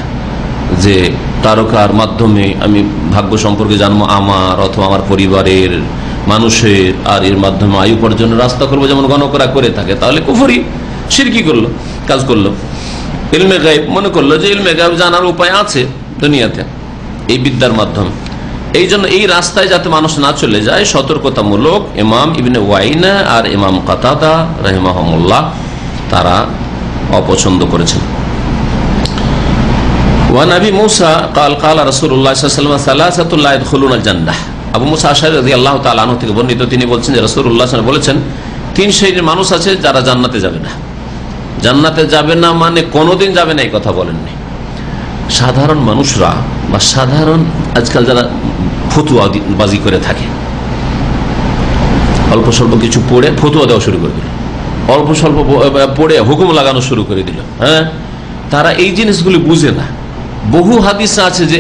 যে তারকার মাধ্যমে আমি ভাগ্য সম্পর্কে জানবো আমার অথবা আমার পরিবারের মানুষের, আর এর মাধ্যমে আয়ু উপার্জনের রাস্তা করবো, যেমন গণকরা করে থাকে, তাহলে কুফরি শিরকি করলো, কাজ করলো। ইলমে গায়েব মনে করলো যে ইলমে গায়েব জানার উপায় আছে দুনিয়াতে এই বিদ্যার মাধ্যমে। এই জন্য এই রাস্তায় যাতে মানুষ না চলে যায়, সতর্কতামূলক ইমাম ইবনে ওয়াইনা আর ইমাম কাতাদা রাহিমাহুমুল্লাহ তারা অপছন্দ করেছেন। ওয়ান আবি মুসা قال قال رسول الله صلى الله عليه وسلم ثلاثه لا يدخلون الجنه। আবু মুসা আশআরী রাদিয়াল্লাহু তাআলা আনহু থেকে বর্ণিত, তিনি বলছেন যে রাসূলুল্লাহ সাল্লাল্লাহু আলাইহি ওয়াসাল্লাম বলেছেন, তিন শ্রেণীর মানুষ আছে যারা জান্নাতে যাবে না। জান্নাতে যাবে না মানে কোনোদিন যাবে না এই কথা বলেননি। সাধারণ মানুষরা বা সাধারণ আজকাল যারা ফতুয়াবাজি করে থাকে, অল্প স্বল্প কিছু পড়ে ফতুয়া দেওয়া শুরু করে দিল, অল্প স্বল্প পড়ে হুকুম লাগানো শুরু করে দিল, হ্যাঁ, তারা এই জিনিসগুলি বুঝে না। বহু হাদিস আছে যে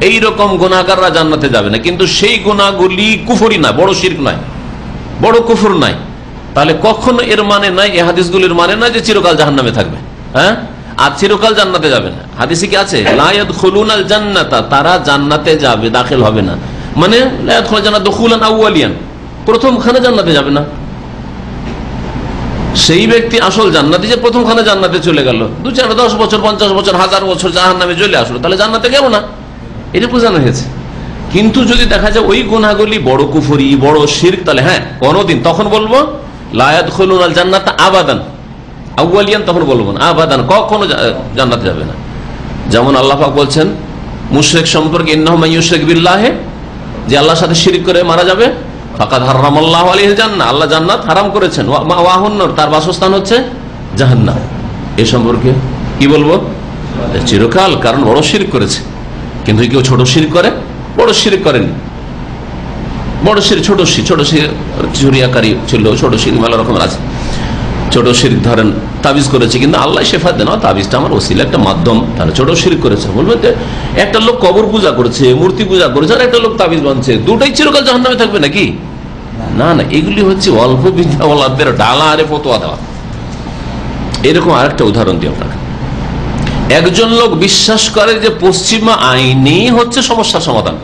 এই রকম গুনাহগাররা জান্নাতে যাবে না, কিন্তু সেই গুনাহগুলি কুফরি না, বড় শিরক নয়, বড় কুফর নাই। তাহলে কখনো এর মানে নাই, এই হাদিসগুলির মানে নয় যে চিরকাল জাহান্নামে থাকবে, হ্যাঁ, আর চিরকাল জান্নাতে যাবে না। হাদিসে কি আছে? লা ইয়াদখুলুনাল জান্নাতা, তারা জান্নাতে যাবে, দাখিল হবে না, মানে লা ইয়াদখুলুল জান্নাতা দুখুলান আউয়ালিয়ান, প্রথমখানে জান্নাতে যাবে না। সেই ব্যক্তি আসল জান্নাতি যে প্রথমখানে জান্নাতে চলে গেল, 2, 4, 10 বছর, 50 বছর, 1000 বছর জাহান্নামে চলে আসলো, তাহলে জান্নাতে গেল না, এটা বোঝানো হয়েছে। কিন্তু যদি দেখা যায় ওই গুনাহগুলি বড় কুফরি, বড় শিরক, তাহলে হ্যাঁ কোনদিন, তখন বলবো লা ইয়াদখুলুনাল জান্নাতা আবাদান, আউয়ালিয়ান তখন বলবো না, আবাদান কখনো জান্নাতে যাবে না। যেমন আল্লাহ পাক বলছেন মুশরিক সম্পর্কে, ইন্নাহু মান ইউশরিক বিল্লাহি, যে আল্লাহর সাথে শিরক করে মারা যাবে, ফাকাদ হারামাল্লাহু আলাইহিল জান্নাহ, আল্লাহ জান্নাত হারাম করেছেন, ওয়া মাওয়াহুন নার, তার বাসস্থান হচ্ছে জাহান্নাম। এই সম্পর্কে কি বলবো? চিরকাল, কারণ বড় শিরক করেছে। কিন্তু কেউ ছোট শিরক করে, বড় শিরক করেন, বড় শিরক, ছোট শিরক চুরিয়াকারী ছিল, ছোট শিরক মেলা রকমের আছে। ছোট শিরক ধরেন তাবিজ করেছে, কিন্তু আল্লাহ শেফা দেন, তাবিজটা আমার ওসিলা, একটা মাধ্যম, তাহলে ছোট শিরক করেছে। বলবেন একটা লোক কবর পূজা করেছে, মূর্তি পূজা করেছে, আর একটা লোক তাবিজ বানছে, দুটাই চিরকাল জাহান্নামে থাকবে নাকি? না না, এগুলি হচ্ছে অল্প বিদ্যাওয়ালাদের ডালা আরে ফতোয়া দেওয়া। এরকম আরেকটা উদাহরণ দিই আপনাকে। একজন লোক বিশ্বাস করে যে পশ্চিমা আইনই হচ্ছে সমস্যার সমাধান,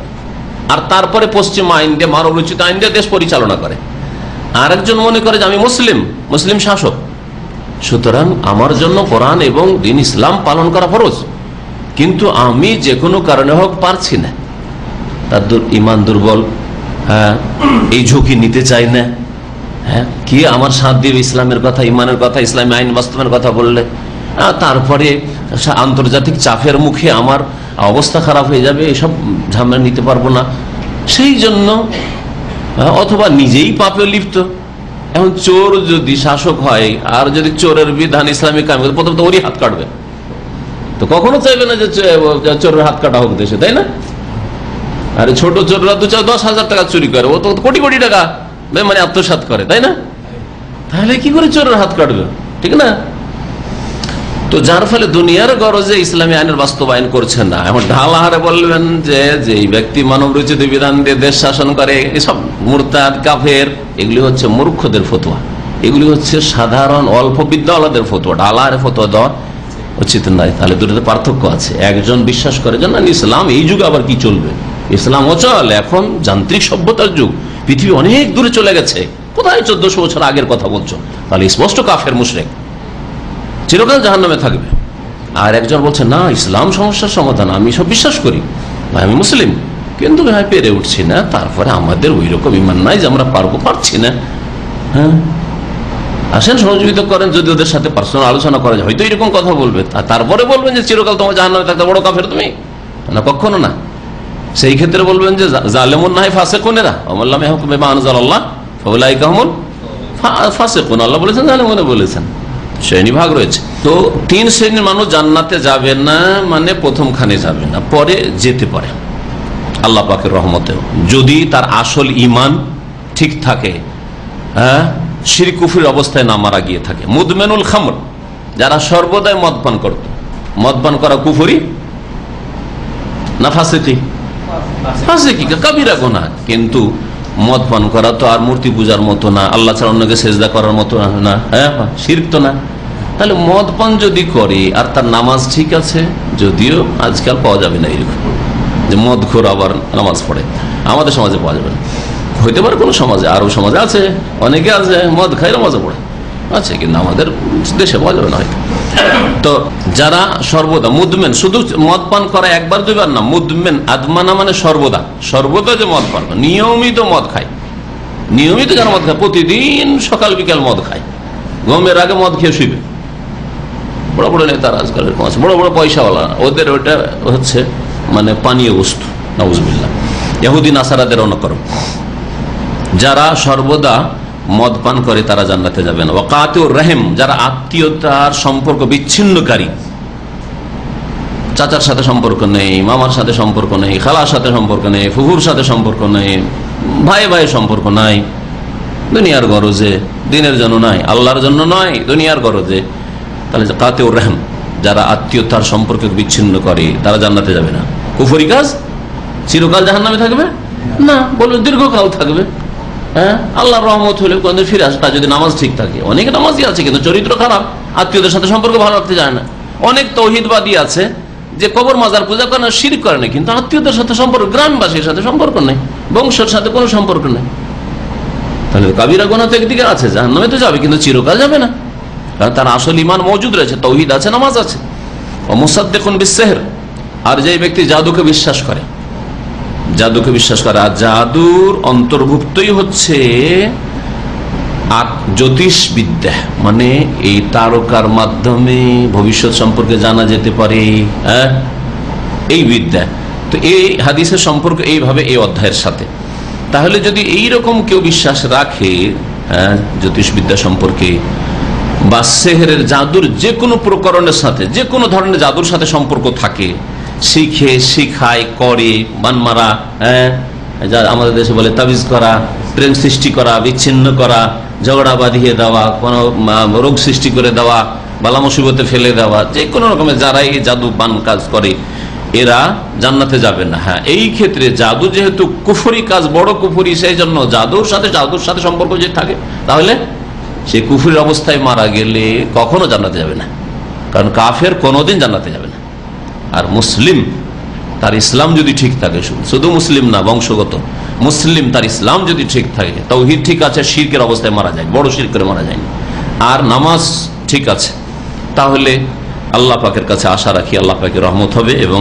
আর তারপরে পশ্চিমা আইন দিয়ে, মানব রচিত আইন দিয়ে দেশ পরিচালনা করে। আরেকজন মনে করে যে আমি মুসলিম শাসক, সুতরাং আমার জন্য কোরআন এবং দ্বীন ইসলাম পালন করা ফরজ, কিন্তু আমি যে কোনো কারণে হোক পারছি না, তার ইমান দুর্বল, হ্যাঁ, এই ঝুঁকি নিতে চাই না, হ্যাঁ, কি আমার সাথ দিবে ইসলামের কথা, ইমানের কথা, ইসলামী আইন বাস্তবায়নের কথা বললে, তারপরে আন্তর্জাতিক চাপের মুখে আমার অবস্থা খারাপ হয়ে যাবে, এসব ঝামেলা নিতে পারবো না, সেই জন্য, অথবা নিজেই পাপে লিপ্ত। এখন চোর যদি শাসক হয় আর যদি চোরের বিধান ইসলামিক কায়েম করে, প্রথম তো ওরই হাত কাটবে, তো কখনো চাইবে না যে চোরের হাত কাটা হোক দেশে, তাই না? আরে ছোট চোররা 2-10,000 টাকা চুরি করে, ও তো কোটি কোটি টাকা মানে আত্মসাৎ করে, তাই না? তাহলে কি করে চোরের হাত কাটবে, ঠিক না? তো যার ফলে দুনিয়ার গরজে ইসলামী আইনের বাস্তবায়ন করছে না। এখন ঢাল আহারে বলবেন যে যেই ব্যক্তি মানব রচিত বিধান দিয়ে দেশ শাসন করে, এসব মুরতাদ, কাফের, এগুলি হচ্ছে মূর্খদের ফতোয়া, এগুলি হচ্ছে সাধারণ অল্প বিদ্যাওয়ালাদের ফতোয়া। ঢাল আহারে ফতোয়া দেওয়া উচিত নয়। তাহলে দুটোতে পার্থক্য আছে। একজন বিশ্বাস করে যে না, ইসলাম এই যুগে আবার কি চলবে, ইসলাম অচল, এখন যান্ত্রিক সভ্যতার যুগ, পৃথিবী অনেক দূরে চলে গেছে, কোথায় 1400 বছর আগের কথা বলছো, তাহলে স্পষ্ট কাফের, মুশরিক, চিরকাল জাহান্নামে থাকবে। আর একজন বলছে না, ইসলাম সমস্যার সমাধান, আমি সব বিশ্বাস করি, আমি মুসলিম, কিন্তু ভাই পেরে উঠছি না, তারপরে আমাদের ওই রকম ইমান নাই যে আমরা পারছি না। হ্যাঁ, আসেন সহযোগিতা করেন, যদি ওদের সাথে পার্সোনাল আলোচনা করা যায় হয়তো এরকম কথা বলবে, তারপরে বলবেন যে চিরকাল তোমার জাহান্নামে থাকতে বড় কাফের তুমি, না কখনো না। সেই ক্ষেত্রে বলবেন যে জালেমুন নাই ফাসিকুনেরা, আল্লাহ হুকুমে মা আনজালাল্লাহ ফাউলাইকা হুমুল ফাসিকুন, আল্লাহ বলেছেন, জালেমুনে বলেছেন, শ্রেণী ভাগ রয়েছে। তো 3 শ্রেণীর মানুষ জান্নাতে যাবে না, মানে প্রথমখানে যাবে না, পরে যেতে পারে আল্লাহ পাকের রহমতেও, যদি তার আসল ইমান ঠিক থাকে, হ্যাঁ, শিরক কুফরির অবস্থায় না মারা গিয়ে থাকে। মুদমেনুল খামর, যারা সর্বদাই মদ পান করত, মদ পান করা কুফরি না ফাসিকি? ফাসিকি, কাবিরা গুনাহ। কিন্তু মদ পান করা তো আর মূর্তি পূজার মতো না, আল্লাহ ছাড়া অন্যকে সেজদা করার মতো না, হ্যাঁ, শিরক তো না। তাহলে মদ পান যদি করে আর তার নামাজ ঠিক আছে, যদিও আজকাল পাওয়া যাবে না এরকম যে মদখোর আবার নামাজ পড়ে, আমাদের সমাজে পাওয়া যাবে না, হইতে পারে কোনো সমাজে, আরো সমাজে আছে, অনেকে আছে মদ খাই নামাজে পড়ে আছে, কিন্তু আমাদের দেশে পাওয়া যাবে না হয়তো। তো যারা সর্বদা মুদমেন, শুধু মদ পান করা একবার দুইবার না, মুদমেন আদমানা মানে সর্বদা, সর্বদা যে মদ পান, নিয়মিত মদ খায়, নিয়মিত যারা মদ খায়, প্রতিদিন সকাল বিকাল মদ খায়, ঘুমের আগে মদ খেয়ে শুইবে, বড় বড় নেতারা আজকাল এরকম আছে, বড় বড় পয়সাওয়ালা, ওদের ওটা হচ্ছে মানে পানীয় বস্তু, নাউজুবিল্লাহ, ইহুদি নাসারাদের অনুকরণ। যারা সর্বদা মদ পান করে তারা জান্নাতে যাবে না। ওয়াকাতিউর রহিম, যারা আত্মীয়তার সম্পর্ক বিচ্ছিন্নকারী, চাচার সাথে সম্পর্ক নেই, মামার সাথে সম্পর্ক নেই, খালার সাথে সম্পর্ক নেই, ফুফুর সাথে সম্পর্ক নেই, ভাই ভাইয়ের সম্পর্ক নাই, দুনিয়ার গরজে, দিনের জন্য নাই, আল্লাহর জন্য নয়, দুনিয়ার গরজে, তাহলে কাতিউর রহিম, যারা আত্মীয়তার সম্পর্ক বিচ্ছিন্ন করে তারা জান্নাতে যাবে না। কুফরি কাজ, চিরকাল জাহান্নামে থাকবে না, বলবে দীর্ঘকাল থাকবে। হ্যাঁ, আল্লাহর রহমত হলে কোনদিন ফিরে আসবে, যদি নামাজ ঠিক থাকে। অনেক নামাজি আছে কিন্তু চরিত্র খারাপ, আত্মীয়দের সাথে সম্পর্ক ভালো রাখতে যায় না। অনেক তৌহিদবাদী আছে যে কবর মাজার পূজা করে না, শিরক করে না, কিন্তু আত্মীয়দের সাথে সম্পর্ক, গ্রামবাসীর সাথে সম্পর্ক নেই, বংশের সাথে কোনো সম্পর্ক নেই। তাহলে কাবিরা গুনাহ তো একদিকে আছে, জাহান্নামে তো যাবে, কিন্তু চিরকাল যাবে না, কারণ তার আসল ঈমান মওজুদ রয়েছে, তৌহিদ আছে, নামাজ আছে। ও মুসাদ্দিকুন বিসসিহর, আর যে ব্যক্তি জাদুকে বিশ্বাস করে, জাদুকে বিশ্বাস করে, আর জাদুর অন্তর্ভুক্তই হচ্ছে জ্যোতিষবিদ্যা, মানে এই তারকার মাধ্যমে ভবিষ্যৎ সম্পর্কে জানা যেতে পারে, এই বিদ্যা। তো এই হাদিসের সম্পর্ক এইভাবে এই অধ্যায়ের সাথে। তাহলে যদি এইরকম কেউ বিশ্বাস রাখে জ্যোতিষবিদ্যা সম্পর্কে বা সেহরের, জাদুর যে কোনো প্রকরণের সাথে, যে কোনো ধরনের জাদুর সাথে সম্পর্ক থাকে, শিখে, শিখায়, করে, বানমারা, যা আমাদের দেশে বলে তাবিজ করা, প্রেম সৃষ্টি করা, বিচ্ছিন্ন করা, ঝগড়া বাঁধিয়ে দেওয়া, কোনো রোগ সৃষ্টি করে দেওয়া, বালা মুসিবতে ফেলে দেওয়া, যে কোনো রকমের যারা এই জাদু বান কাজ করে এরা জান্নাতে যাবে না। হ্যাঁ, এই ক্ষেত্রে জাদু যেহেতু কুফরি কাজ, বড় কুফরি, সেই জন্য জাদুর সাথে সম্পর্ক যে থাকে, তাহলে সে কুফরির অবস্থায় মারা গেলে কখনো জান্নাতে যাবে না, কারণ কাফের কোনোদিন জান্নাতে যাবে না। আর মুসলিম, তার ইসলাম যদি ঠিক থাকে, শুধু মুসলিম না, বংশগত মুসলিম, তার ইসলাম যদি ঠিক থাকে, তাওহীদ ঠিক আছে, শিরকের অবস্থায় মারা যায়, বড় শিরক করে মারা যায়নি, আর নামাজ ঠিক আছে, তাহলে আল্লাহ পাকের কাছে আশা রাখি আল্লাহ পাকের রহমত হবে এবং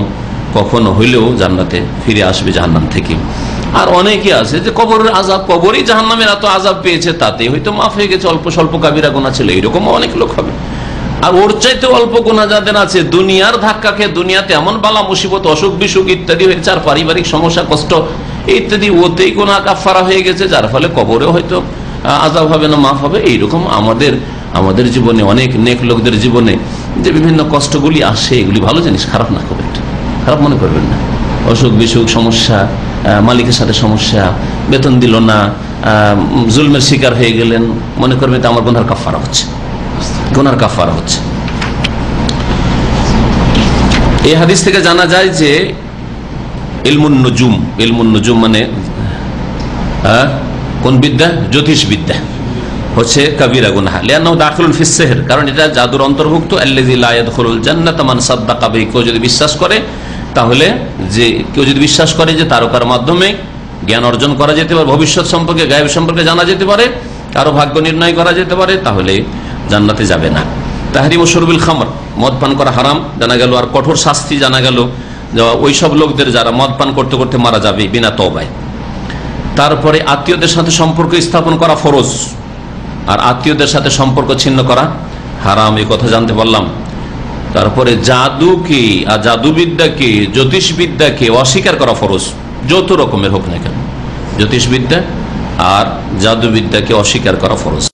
কখনো হইলেও জান্নাতে ফিরে আসবে জাহান্নাম থেকে। আর অনেকে আছে যে কবরের আযাব, কবরেই জাহান্নামের এত আযাব পেয়েছে, তাতে হয়তো মাফ হয়ে গেছে, অল্প স্বল্প কাবিরা গুনাহ ছিল, এরকম অনেক লোক হবে। আর ওর চাইতে অল্প গুনাহ যাদের আছে, দুনিয়ার ধাক্কা খেয়ে দুনিয়াতে এমন বালা মুসিবত, অসুখ বিসুখ ইত্যাদি হয়েছে, আর পারিবারিক সমস্যা, কষ্ট ইত্যাদি, ওতেই গুনাহ কাফারা হয়ে গেছে, যার ফলে কবরেও হয়তো আযাব হবে না, মাফ হবে। এইরকম আমাদের জীবনে, অনেক নেক লোকদের জীবনে যে বিভিন্ন কষ্টগুলি আসে, এগুলি ভালো জিনিস, খারাপ না, খুব একটা খারাপ মনে করবেন না। অসুখ বিসুখ, সমস্যা, মালিকের সাথে সমস্যা, বেতন দিল না, জুলমের শিকার হয়ে গেলেন, মনে করবেন আমার গুনার কাফারা হচ্ছে, গুনার কাফারা হচ্ছে। এই হাদিস থেকে জানা যায় যে ইলমুন নুজুম মানে কোন বিদ্যা? জ্যোতিষ বিদ্যা হচ্ছে কাবিরা গুনাহ, লিআন্নাহু দাখিলুন ফিস সিহর, কারণ এটা জাদুর অন্তর্ভুক্ত। আল্লাযী লা ইয়াদখুলুল জান্নাতা মান সাদ্দাকা বিহি, কেউ যদি বিশ্বাস করে, তাহলে যে কেউ যদি বিশ্বাস করে যে তারকার মাধ্যমে জ্ঞান অর্জন করা যেতে পারে, ভবিষ্যৎ সম্পর্কে, গায়েব সম্পর্কে জানা যেতে পারে, কারো ভাগ্য নির্ণয় করা যেতে পারে, তাহলে জান্নাতে যাবে না। তাহরিমু শুরবিল খামর, মদ পান করা হারাম জানা গেল, আর কঠোর শাস্তি জানা গেল ওই সব লোকদের যারা মদ পান করতে করতে মারা যাবে বিনা তওবায়। তারপরে আত্মীয়দের সাথে সম্পর্ক স্থাপন করা ফরজ, আর আত্মীয়দের সাথে সম্পর্ক ছিন্ন করা হারাম, এই কথা জানতে পারলাম। তারপরে জাদুকে আর জাদুবিদ্যাকে, জ্যোতিষবিদ্যাকে অস্বীকার করা ফরজ, যত রকমের হোক না কেন, জ্যোতিষবিদ্যা আর জাদুবিদ্যাকে অস্বীকার করা ফরজ।